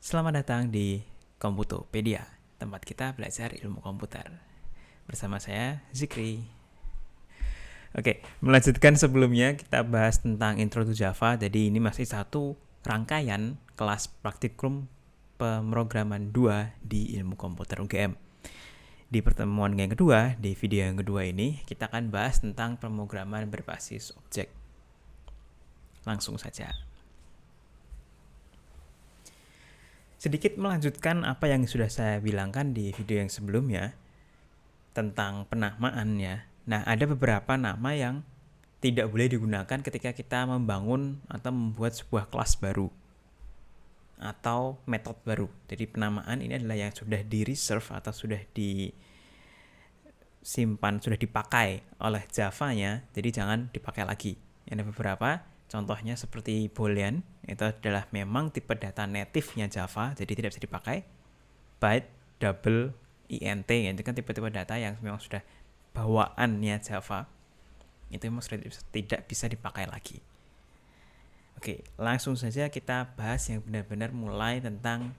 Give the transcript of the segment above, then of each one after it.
Selamat datang di Komputopedia, tempat kita belajar ilmu komputer. Bersama saya, Zikri. Oke, melanjutkan sebelumnya kita bahas tentang Intro to Java. Jadi ini masih satu rangkaian kelas praktikum pemrograman 2 di ilmu komputer UGM. Di pertemuan yang kedua, di video yang kedua ini, kita akan bahas tentang pemrograman berbasis objek. Langsung saja. Sedikit melanjutkan apa yang sudah saya bilangkan di video yang sebelumnya tentang penamaan ya. Nah, ada beberapa nama yang tidak boleh digunakan ketika kita membangun atau membuat sebuah kelas baru atau metode baru. Jadi penamaan ini adalah yang sudah di-reserve atau sudah disimpan, sudah dipakai oleh Java-nya, jadi jangan dipakai lagi. Ada beberapa, contohnya seperti boolean, itu adalah memang tipe data native-nya Java, jadi tidak bisa dipakai. Byte, double, int, itu kan tipe-tipe data yang memang sudah bawaannya Java, itu memang sudah tidak bisa dipakai lagi. Oke, langsung saja kita bahas yang benar-benar mulai tentang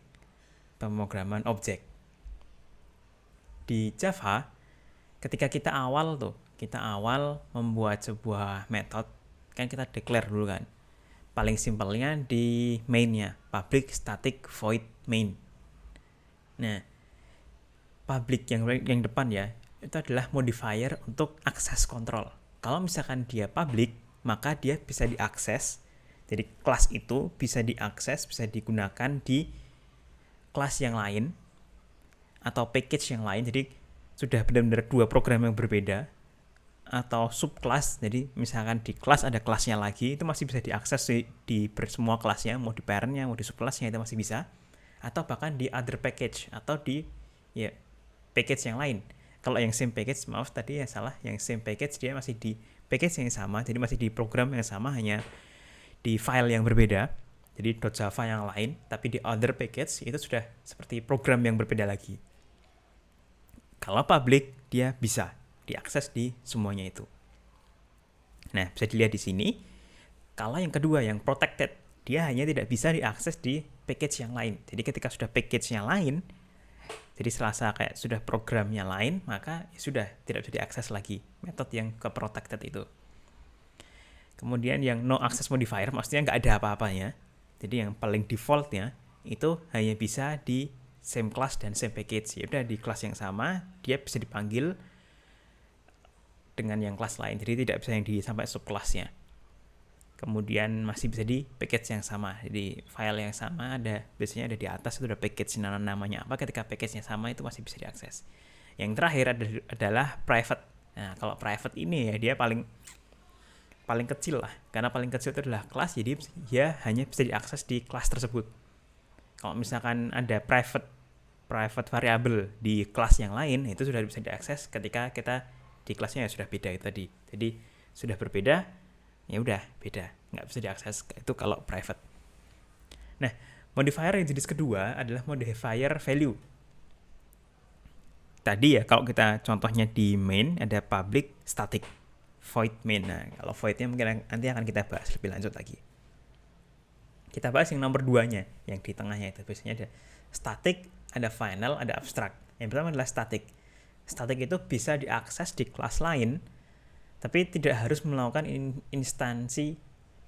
pemrograman objek. Di Java, ketika kita awal membuat sebuah metode, kan kita declare dulu kan. Paling simpelnya di main-nya, public static void main. Nah, public yang depan ya, itu adalah modifier untuk access control. Kalau misalkan dia public, maka dia bisa diakses. Jadi kelas itu bisa diakses, bisa digunakan di kelas yang lain atau package yang lain. Jadi sudah benar-benar dua program yang berbeda atau subkelas. Jadi misalkan di kelas ada kelasnya lagi, itu masih bisa diakses di semua kelasnya, mau di parentnya, mau di subkelasnya itu masih bisa. Atau bahkan di other package atau di package yang lain. Kalau yang same package, maaf tadi ya salah, yang same package dia masih di package yang sama, jadi masih di program yang sama, hanya di file yang berbeda, jadi .java yang lain, tapi di other package itu sudah seperti program yang berbeda lagi. Kalau public, dia bisa diakses di semuanya itu. Nah, bisa dilihat di sini. Kalau yang kedua, yang protected, dia hanya tidak bisa diakses di package yang lain. Jadi ketika sudah package-nya lain, jadi selasa kayak sudah programnya lain, maka sudah tidak bisa diakses lagi metode yang ke protected itu. Kemudian yang no access modifier, maksudnya nggak ada apa-apanya. Jadi yang paling defaultnya itu hanya bisa di same class dan same package. Ya udah di kelas yang sama, dia bisa dipanggil dengan yang kelas lain. Jadi tidak bisa yang di sampai subkelasnya. Kemudian masih bisa di package yang sama. Jadi file yang sama biasanya ada di atas, itu ada package namanya apa. Ketika package-nya sama itu masih bisa diakses. Yang terakhir adalah private. Nah, kalau private ini ya dia paling kecil lah, karena paling kecil itu adalah kelas, jadi dia hanya bisa diakses di kelas tersebut. Kalau misalkan ada private variable di kelas yang lain, itu sudah bisa diakses ketika kita di kelasnya ya sudah beda itu tadi. Jadi sudah berbeda, ya udah beda, nggak bisa diakses itu kalau private. Nah, modifier yang jenis kedua adalah modifier value. Tadi ya kalau kita contohnya di main ada public static void main. Nah, kalau voidnya mungkin nanti akan kita bahas lebih lanjut lagi. Kita bahas yang nomor 2-nya, yang di tengahnya itu. Biasanya ada static, ada final, ada abstract. Yang pertama adalah static. Static itu bisa diakses di kelas lain, tapi tidak harus melakukan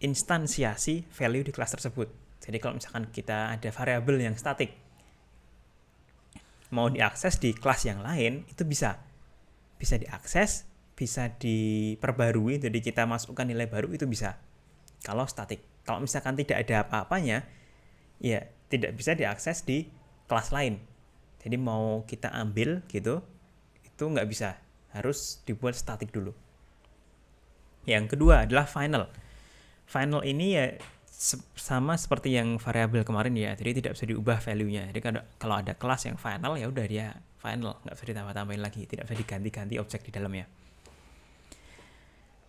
instansiasi value di kelas tersebut. Jadi kalau misalkan kita ada variabel yang static, mau diakses di kelas yang lain, itu bisa diakses, bisa diperbarui, jadi kita masukkan nilai baru itu bisa. Kalau static, kalau misalkan tidak ada apa-apanya, ya tidak bisa diakses di kelas lain. Jadi mau kita ambil gitu, itu nggak bisa, harus dibuat static dulu. Yang kedua adalah final. Final ini ya sama seperti yang variabel kemarin ya, jadi tidak bisa diubah value-nya. Jadi kalau ada kelas yang final, ya udah dia final, nggak bisa ditambah-tambahin lagi, tidak bisa diganti-ganti objek di dalamnya.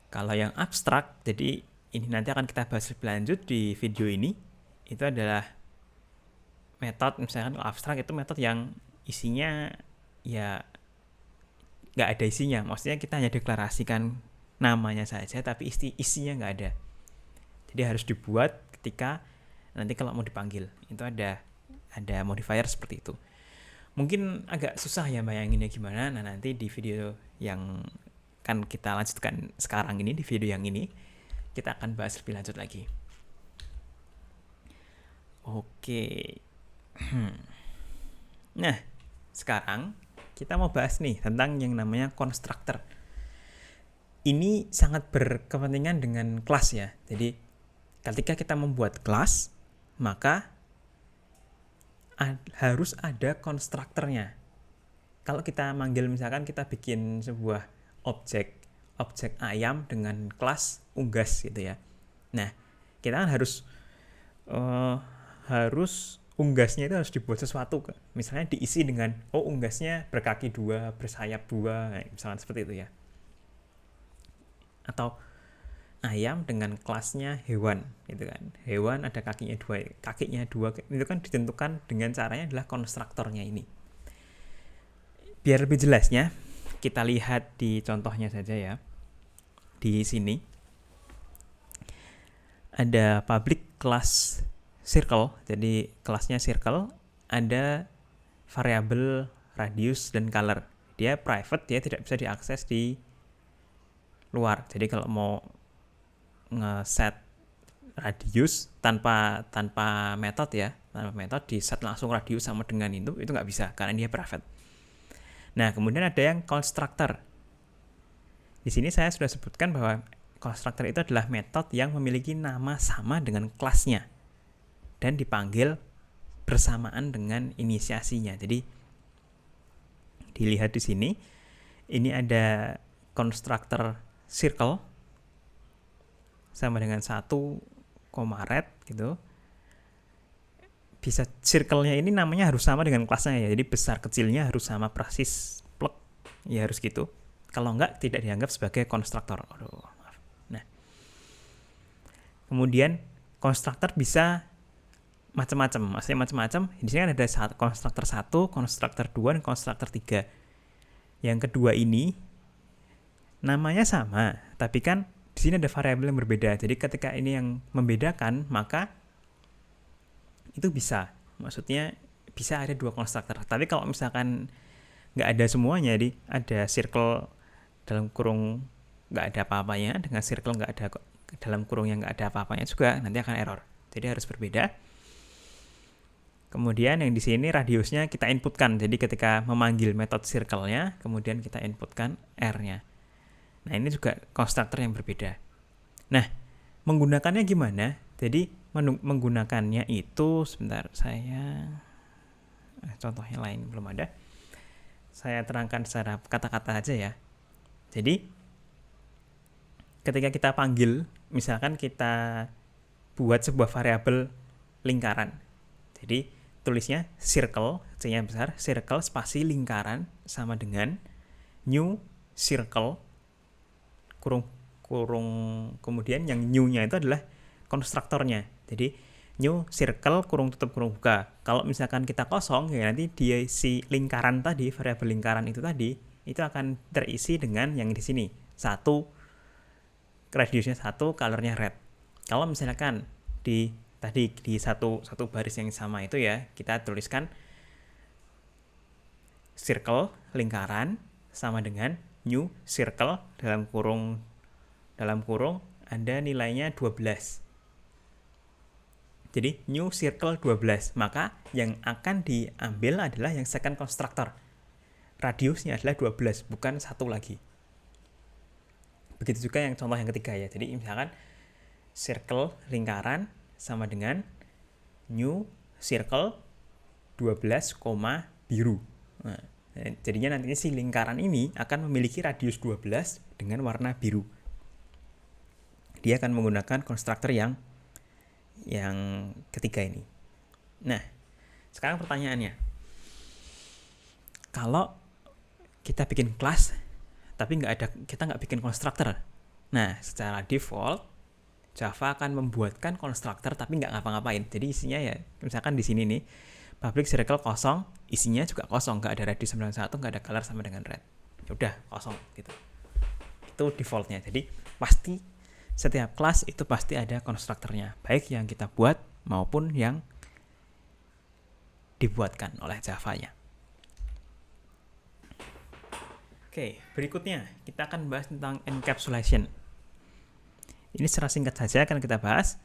Kalau yang abstrak, jadi ini nanti akan kita bahas lebih lanjut di video ini, itu adalah metode, misalkan kalau abstrak itu metode yang isinya ya nggak ada isinya, maksudnya kita hanya deklarasikan namanya saja, tapi isinya nggak ada. Jadi harus dibuat ketika nanti kalau mau dipanggil, itu ada ada modifier seperti itu. Mungkin agak susah ya bayanginnya gimana. Nah, nanti di video yang kan kita lanjutkan sekarang ini, di video yang ini kita akan bahas lebih lanjut lagi. Oke. Nah, sekarang kita mau bahas nih tentang yang namanya constructor. Ini sangat berkepentingan dengan kelas ya. Jadi ketika kita membuat kelas, maka harus ada konstruktornya. Kalau kita manggil, misalkan kita bikin sebuah objek ayam dengan kelas unggas gitu ya. Nah, kita kan harus unggasnya itu harus dibuat sesuatu. Misalnya diisi dengan unggasnya berkaki 2, bersayap 2, misalkan seperti itu ya. Atau ayam dengan kelasnya hewan gitu kan. Hewan ada kakinya 2, itu kan ditentukan dengan caranya adalah konstruktornya ini. Biar lebih jelasnya, kita lihat di contohnya saja ya. Di sini ada public class circle, jadi kelasnya circle, ada variabel radius dan color. Dia private, dia tidak bisa diakses di luar. Jadi kalau mau nge-set radius tanpa metode ya, tanpa metode di set langsung radius sama dengan itu nggak bisa karena dia private. Nah, kemudian ada yang constructor. Di sini saya sudah sebutkan bahwa constructor itu adalah metode yang memiliki nama sama dengan kelasnya dan dipanggil bersamaan dengan inisiasinya. Jadi dilihat di sini, ini ada constructor circle sama dengan 1, red gitu. Bisa circle-nya ini namanya harus sama dengan kelasnya ya. Jadi besar kecilnya harus sama persis, plek. Ya harus gitu. Kalau enggak tidak dianggap sebagai konstruktor. Nah. Kemudian konstruktor bisa macam-macam. Maksudnya macam-macam. Di sini kan ada konstruktor 1, konstruktor 2, dan konstruktor 3. Yang kedua ini namanya sama, tapi kan di sini ada variabel yang berbeda. Jadi ketika ini yang membedakan, maka itu bisa. Maksudnya bisa ada 2 konstruktor. Tapi kalau misalkan nggak ada semuanya, jadi ada circle dalam kurung nggak ada apa-apanya, dengan circle nggak ada dalam kurung yang nggak ada apa-apanya juga, nanti akan error. Jadi harus berbeda. Kemudian yang di sini radiusnya kita inputkan. Jadi ketika memanggil metode circle-nya, kemudian kita inputkan R-nya. Nah, ini juga konstruktor yang berbeda. Nah, menggunakannya gimana? Jadi menggunakannya itu, sebentar, saya contohnya lain belum ada. Saya terangkan secara kata-kata aja ya. Jadi ketika kita panggil, misalkan kita buat sebuah variabel lingkaran. Jadi tulisnya circle, C-nya besar, circle spasi lingkaran sama dengan new circle kurung kemudian yang new-nya itu adalah konstruktornya. Jadi new circle kurung tutup kurung buka. Kalau misalkan kita kosong ya nanti dia si lingkaran tadi, variabel lingkaran itu tadi itu akan terisi dengan yang di sini. 1 radiusnya 1, colornya red. Kalau misalkan di satu baris yang sama itu ya, kita tuliskan circle lingkaran sama dengan new circle dalam kurung ada nilainya 12. Jadi new circle 12, maka yang akan diambil adalah yang second constructor. Radiusnya adalah 12, bukan 1 lagi. Begitu juga yang contoh yang ketiga ya. Jadi misalkan circle lingkaran sama dengan new circle 12, biru. Nah, jadinya nantinya si lingkaran ini akan memiliki radius 12 dengan warna biru. Dia akan menggunakan konstruktor yang ketiga ini. Nah, sekarang pertanyaannya, kalau kita bikin kelas tapi kita nggak bikin konstruktor, nah secara default Java akan membuatkan konstruktor tapi nggak ngapa-ngapain. Jadi isinya ya, misalkan di sini nih public circle kosong, isinya juga kosong, nggak ada radius 91, nggak ada color sama dengan red. Ya udah kosong gitu. Itu defaultnya. Jadi pasti setiap kelas itu pasti ada konstruktornya, baik yang kita buat maupun yang dibuatkan oleh Java-nya. Oke, berikutnya kita akan bahas tentang encapsulation. Ini secara singkat saja akan kita bahas.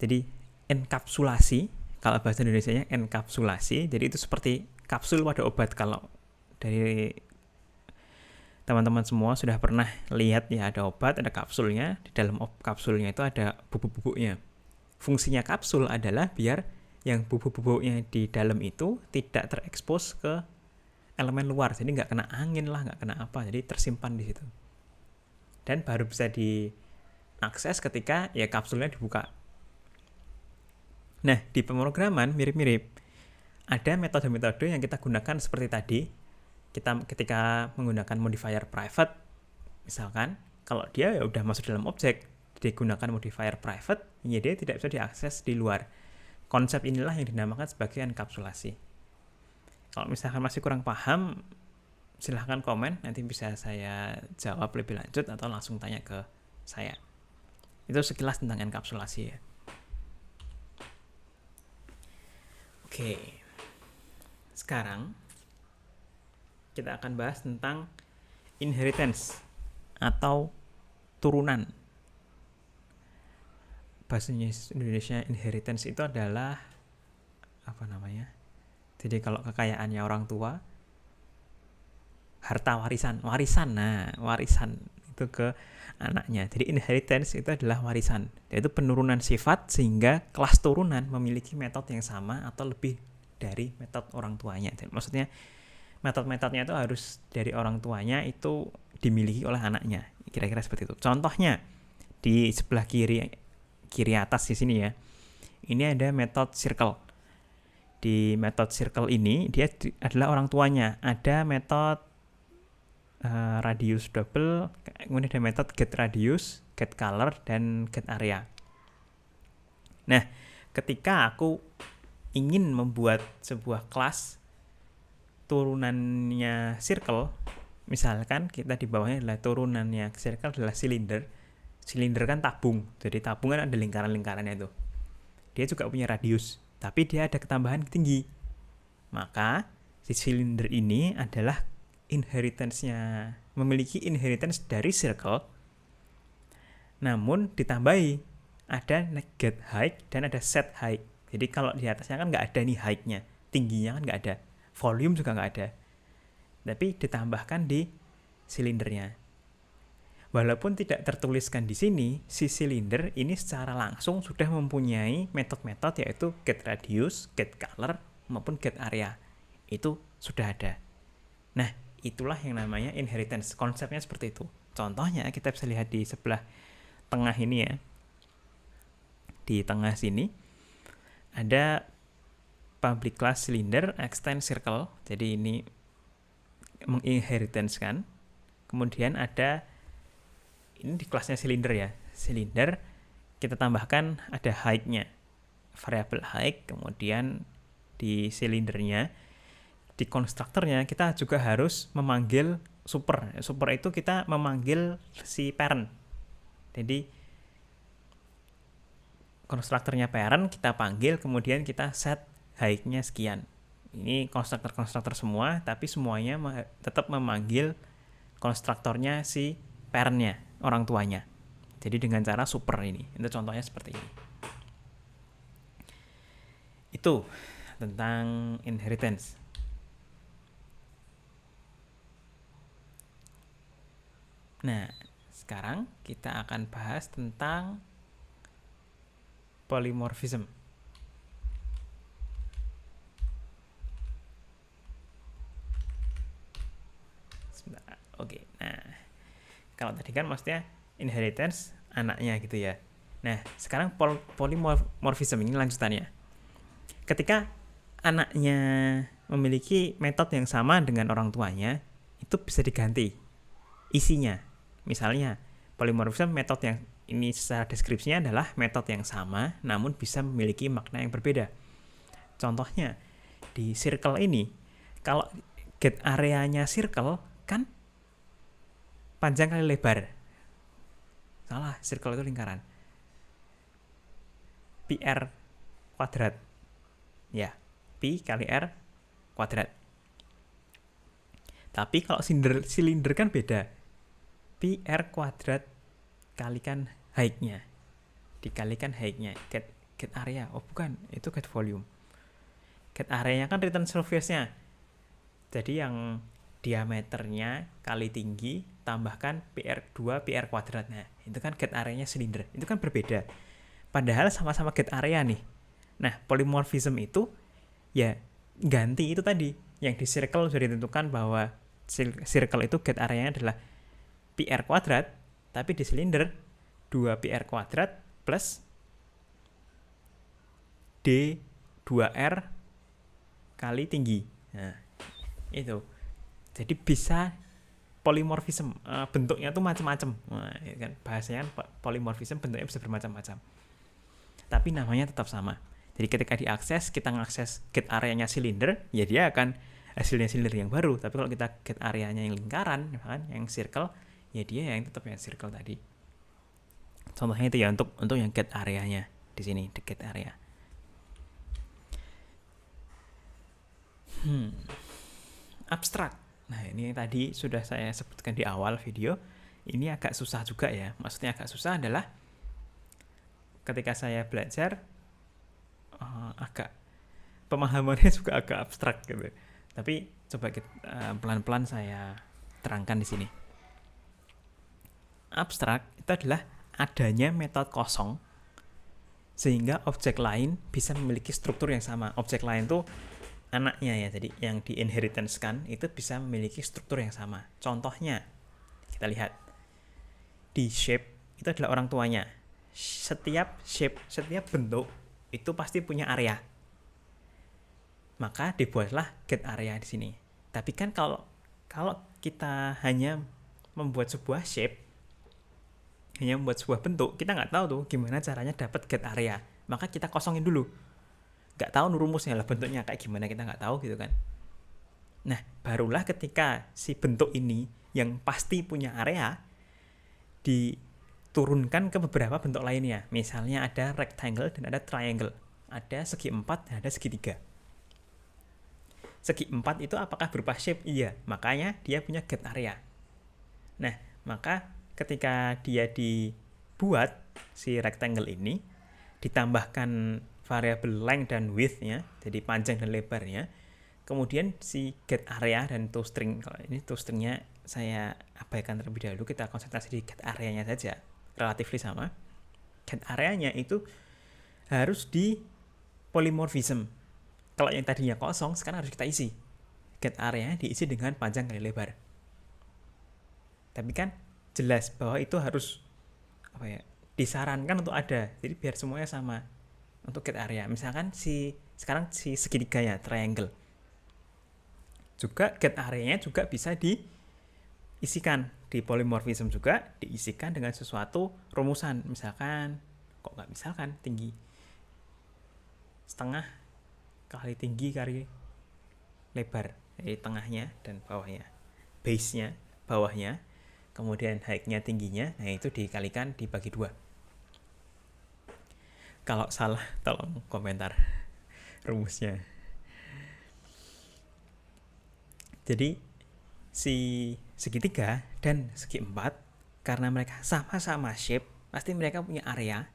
Jadi enkapsulasi, kalau bahasa Indonesianya enkapsulasi, jadi itu seperti kapsul pada obat. Kalau dari teman-teman semua sudah pernah lihat ya, ada obat, ada kapsulnya, di dalam kapsulnya itu ada bubuk-bubuknya. Fungsinya kapsul adalah biar yang bubuk-bubuknya di dalam itu tidak terekspos ke elemen luar, jadi nggak kena angin lah, nggak kena apa, jadi tersimpan di situ. Dan baru bisa diakses ketika ya kapsulnya dibuka. Nah, di pemrograman mirip-mirip. Ada metode-metode yang kita gunakan seperti tadi. Kita ketika menggunakan modifier private, misalkan kalau dia ya udah masuk dalam objek, digunakan modifier private, ya dia tidak bisa diakses di luar. Konsep inilah yang dinamakan sebagai enkapsulasi. Kalau misalkan masih kurang paham, silahkan komen, nanti bisa saya jawab lebih lanjut atau langsung tanya ke saya. Itu sekilas tentang enkapsulasi ya. Oke, sekarang kita akan bahas tentang inheritance atau turunan. Bahasa Indonesia inheritance itu adalah apa namanya? Jadi kalau kekayaannya orang tua, harta warisan itu ke anaknya. Jadi inheritance itu adalah warisan, yaitu penurunan sifat sehingga kelas turunan memiliki metode yang sama atau lebih dari metode orang tuanya. Jadi, maksudnya metode-metodenya itu harus dari orang tuanya itu dimiliki oleh anaknya. Kira-kira seperti itu. Contohnya di sebelah kiri atas di sini ya. Ini ada metode circle. Di metode circle ini dia adalah orang tuanya. Ada metode radius double, kemudian ada metode get radius, get color, dan get area. Nah, ketika aku ingin membuat sebuah kelas turunannya circle, misalkan kita di bawahnya adalah turunannya circle adalah silinder. Silinder kan tabung, jadi tabung kan ada lingkaran-lingkarannya itu. Dia juga punya radius, tapi dia ada ketambahan tinggi. Maka si silinder ini adalah inheritance-nya, memiliki inheritance dari circle, namun ditambahi ada get height dan ada set height. Jadi kalau di atasnya kan nggak ada nih height-nya, tingginya kan nggak ada, volume juga nggak ada, tapi ditambahkan di silindernya. Walaupun tidak tertuliskan di sini, si silinder ini secara langsung sudah mempunyai metode-metode yaitu get radius, get color, maupun get area. Itu sudah ada. Nah, itulah yang namanya inheritance. Konsepnya seperti itu. Contohnya kita bisa lihat di sebelah tengah ini ya. Di tengah sini ada public class cylinder extend circle. Jadi ini menginheritance kan. Kemudian ada ini di kelasnya silinder ya. Silinder kita tambahkan ada height-nya. Variable height, kemudian di silindernya, di konstruktornya kita juga harus memanggil super. Super itu kita memanggil si parent. Jadi konstruktornya parent kita panggil, kemudian kita set height-nya sekian. Ini konstruktor-konstruktor semua, tapi semuanya tetap memanggil konstruktornya si parent-nya, orang tuanya. Jadi dengan cara super ini. Itu contohnya seperti ini. Itu tentang inheritance. Nah, sekarang kita akan bahas tentang polymorphism. Sebentar. Oke. Nah, kalau tadi kan maksudnya inheritance anaknya gitu ya. Nah, sekarang polymorphism ini lanjutannya. Ketika anaknya memiliki metode yang sama dengan orang tuanya, itu bisa diganti isinya. Misalnya, polymorphism metode yang ini secara deskripsinya adalah metode yang sama, namun bisa memiliki makna yang berbeda. Contohnya, di circle ini, kalau get areanya circle, kan panjang kali lebar. Salah, circle itu lingkaran. PR kuadrat. Ya. Pi kali R kuadrat. Tapi kalau silinder kan beda. Pi R kuadrat kalikan height-nya. Dikalikan height-nya. Get area. Oh bukan, itu get volume. Get area-nya kan return surface-nya. Jadi yang diameternya kali tinggi tambahkan PR2 PR kuadratnya. Itu kan get area-nya silinder. Itu kan berbeda. Padahal sama-sama get area nih. Nah, polymorphism itu ya ganti itu tadi. Yang di circle sudah ditentukan bahwa circle itu get area-nya adalah PR kuadrat, tapi di silinder 2 PR kuadrat plus D2R kali tinggi. Nah, itu. Jadi bisa polymorphism, bentuknya tuh macam-macam. Nah, kan bahasanya polymorphism bentuknya bisa bermacam-macam. Tapi namanya tetap sama. Jadi ketika diakses, kita ngakses get area-nya silinder, ya dia akan hasilnya silinder yang baru. Tapi kalau kita get area-nya yang lingkaran, kan, yang circle, ya dia yang tetap yang circle tadi. Contohnya itu ya untuk yang get area-nya di sini, the get area. Abstrak. Nah, ini yang tadi sudah saya sebutkan di awal video. Ini agak susah juga ya. Maksudnya agak susah adalah ketika saya belajar agak pemahamannya juga agak abstrak gitu. Tapi coba pelan-pelan saya terangkan di sini. Abstrak itu adalah adanya metode kosong sehingga objek lain bisa memiliki struktur yang sama. Objek lain tuh anaknya ya, jadi yang di inheritance kan itu bisa memiliki struktur yang sama. Contohnya kita lihat di shape itu adalah orang tuanya. Setiap shape, setiap bentuk itu pasti punya area. Maka dibuatlah get area di sini. Tapi kan kalau kita hanya membuat sebuah shape, hanya membuat sebuah bentuk, kita nggak tahu tuh gimana caranya dapat get area. Maka kita kosongin dulu. Nggak tahu rumusnya lah, bentuknya kayak gimana kita nggak tahu gitu kan. Nah, barulah ketika si bentuk ini yang pasti punya area diturunkan ke beberapa bentuk lainnya. Misalnya ada rectangle dan ada triangle, ada segi 4 dan ada segi 3. Segi 4 itu apakah berupa shape? Iya, makanya dia punya get area. Nah, maka ketika dia dibuat si rectangle ini, ditambahkan variabel length dan width-nya, jadi panjang dan lebarnya. Kemudian si get area dan toString, kalau ini toString-nya saya abaikan terlebih dahulu, kita konsentrasi di get area-nya saja, relatif sama. Get area-nya itu harus di polymorphism. Kalau yang tadinya kosong, sekarang harus kita isi. Get area-nya diisi dengan panjang kali lebar. Tapi kan jelas bahwa itu harus disarankan untuk ada, jadi biar semuanya sama. Untuk get area, misalkan sekarang si segitiganya triangle, juga get area-nya juga bisa diisikan di polymorphism, juga diisikan dengan sesuatu rumusan. Misalkan tinggi setengah kali tinggi kali lebar, jadi tengahnya dan bawahnya, base-nya bawahnya, kemudian height-nya tingginya, nah itu dikalikan dibagi 2. Kalau salah tolong komentar rumusnya. Jadi si segitiga dan segi 4 karena mereka sama-sama shape, pasti mereka punya area,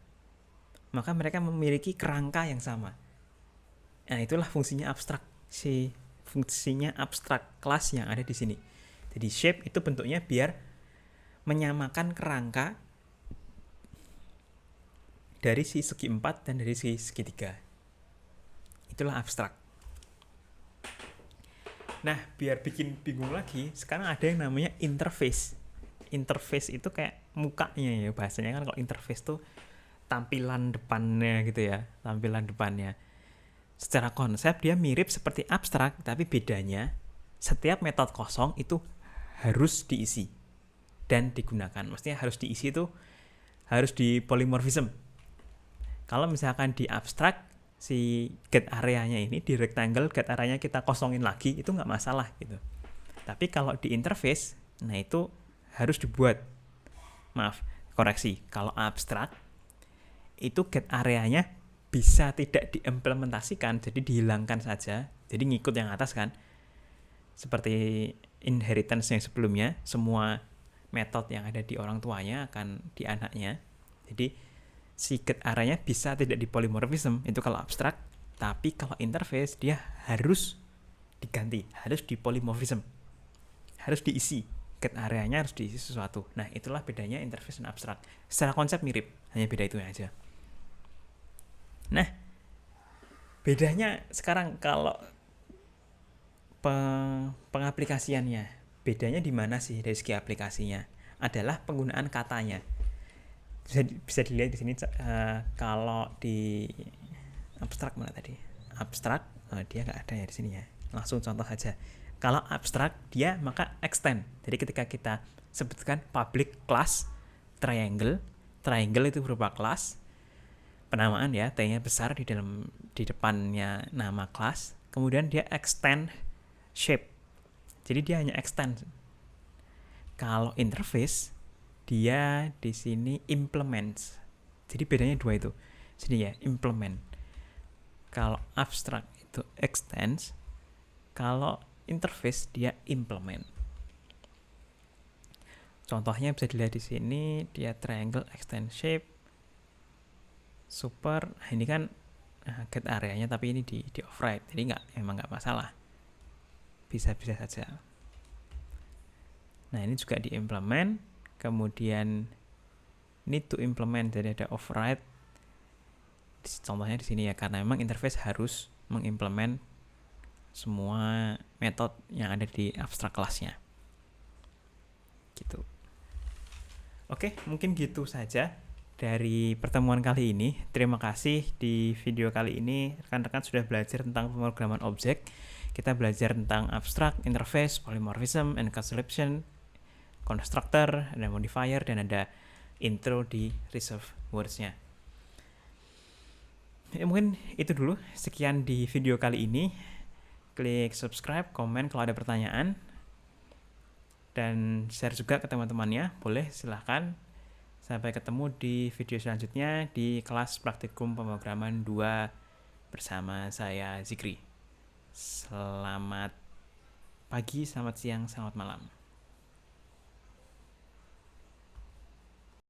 maka mereka memiliki kerangka yang sama. Nah, itulah fungsinya abstrak, fungsinya abstrak kelas yang ada di sini. Jadi shape itu bentuknya biar menyamakan kerangka dari si segi 4 dan dari si segitiga. Itulah abstrak. Nah, biar bikin bingung lagi, sekarang ada yang namanya interface. Interface itu kayak mukanya ya bahasanya kan. Kalau interface tuh tampilan depannya gitu ya, tampilan depannya. Secara konsep dia mirip seperti abstrak, tapi bedanya setiap metode kosong itu harus diisi dan digunakan. Maksudnya harus diisi itu harus di polymorphism. Kalau misalkan di abstrak, si get area-nya ini di rectangle, get area-nya kita kosongin lagi, itu nggak masalah gitu. Tapi kalau di interface, nah itu harus dibuat. Maaf, koreksi. Kalau abstrak, itu get area-nya bisa tidak diimplementasikan, jadi dihilangkan saja, jadi ngikut yang atas kan, seperti inheritance yang sebelumnya, semua metode yang ada di orang tuanya akan di anaknya. Jadi si get arraynya bisa tidak di polymorphism, itu kalau abstrak. Tapi kalau interface dia harus diganti, harus di polymorphism, harus diisi, get arraynya harus diisi sesuatu. Nah itulah bedanya interface dan abstrak. Secara konsep mirip, hanya beda itu aja. Nah bedanya sekarang kalau pengaplikasiannya, bedanya di mana sih dari segi aplikasinya? Adalah penggunaan katanya. Bisa dilihat di sini kalau di abstrak mana tadi? Abstrak dia nggak ada ya di sini ya. Langsung contoh saja. Kalau abstrak dia maka extend. Jadi ketika kita sebutkan public class triangle itu berupa kelas, penamaan ya, T-nya besar di depannya nama kelas, kemudian dia extend shape. Jadi dia hanya extend. Kalau interface dia di sini implements. Jadi bedanya dua itu. Sini ya, implement. Kalau abstract itu extends, kalau interface dia implement. Contohnya bisa dilihat di sini, dia triangle extend shape super. Ini kan get areanya, tapi ini di override, jadi emang nggak masalah, bisa-bisa saja. Nah ini juga diimplement, kemudian need to implement, jadi ada override. Contohnya di sini ya, karena memang interface harus mengimplement semua metode yang ada di abstrak kelasnya. Gitu. Oke, mungkin gitu saja dari pertemuan kali ini. Terima kasih. Di video kali ini rekan-rekan sudah belajar tentang pemrograman objek. Kita belajar tentang abstrak, interface, polymorphism, encapsulation, constructor, ada modifier, dan ada intro di reserve words-nya. Ya, mungkin itu dulu. Sekian di video kali ini. Klik subscribe, komen kalau ada pertanyaan, dan share juga ke teman-temannya. Boleh, silahkan. Sampai ketemu di video selanjutnya di kelas praktikum pemrograman 2 bersama saya Zikri. Selamat pagi, selamat siang, selamat malam.